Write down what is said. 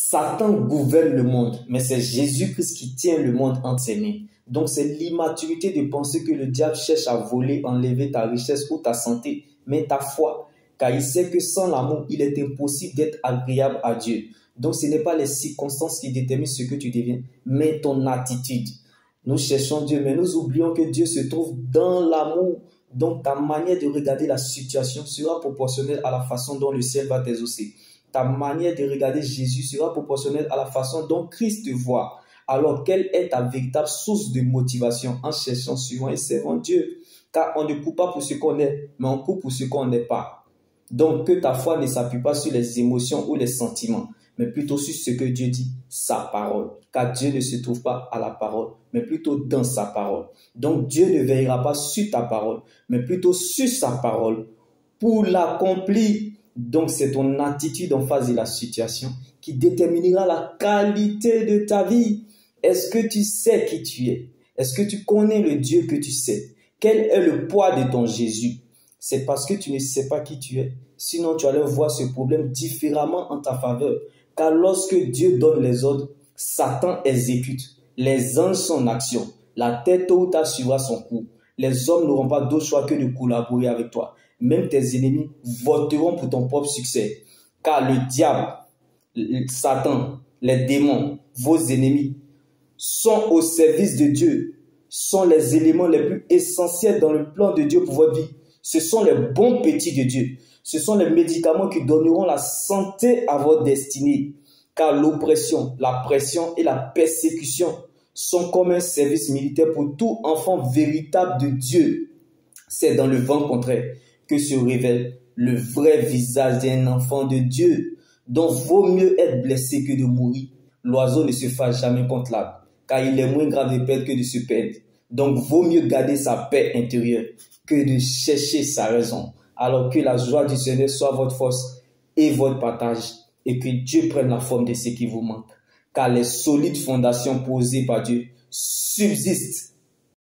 Satan gouverne le monde, mais c'est Jésus-Christ qui tient le monde entre ses mains. Donc c'est l'immaturité de penser que le diable cherche à voler, enlever ta richesse ou ta santé, mais ta foi. Car il sait que sans l'amour, il est impossible d'être agréable à Dieu. Donc ce n'est pas les circonstances qui déterminent ce que tu deviens, mais ton attitude. Nous cherchons Dieu, mais nous oublions que Dieu se trouve dans l'amour. Donc ta manière de regarder la situation sera proportionnelle à la façon dont le ciel va t'exaucer. Ta manière de regarder Jésus sera proportionnelle à la façon dont Christ te voit. Alors, quelle est ta véritable source de motivation en cherchant, suivant et servant Dieu? Car on ne court pas pour ce qu'on est, mais on court pour ce qu'on n'est pas. Donc, que ta foi ne s'appuie pas sur les émotions ou les sentiments, mais plutôt sur ce que Dieu dit, sa parole. Car Dieu ne se trouve pas à la parole, mais plutôt dans sa parole. Donc, Dieu ne veillera pas sur ta parole, mais plutôt sur sa parole pour l'accomplir. Donc, c'est ton attitude en face de la situation qui déterminera la qualité de ta vie. Est-ce que tu sais qui tu es? Est-ce que tu connais le Dieu que tu sais? Quel est le poids de ton Jésus? C'est parce que tu ne sais pas qui tu es. Sinon, tu allais voir ce problème différemment en ta faveur. Car lorsque Dieu donne les ordres, Satan exécute. Les anges sont en action. La tête tôt ou tard suivra son cours. Les hommes n'auront pas d'autre choix que de collaborer avec toi. Même tes ennemis voteront pour ton propre succès. Car le diable, Satan, les démons, vos ennemis, sont au service de Dieu, sont les éléments les plus essentiels dans le plan de Dieu pour votre vie. Ce sont les bons petits de Dieu. Ce sont les médicaments qui donneront la santé à votre destinée. Car l'oppression, la pression et la persécution sont comme un service militaire pour tout enfant véritable de Dieu. C'est dans le vent contraire que se révèle le vrai visage d'un enfant de Dieu. Donc, vaut mieux être blessé que de mourir. L'oiseau ne se fâche jamais contre l'arbre, car il est moins grave de perdre que de se perdre. Donc, vaut mieux garder sa paix intérieure que de chercher sa raison. Alors que la joie du Seigneur soit votre force et votre partage, et que Dieu prenne la forme de ce qui vous manque. Car les solides fondations posées par Dieu subsistent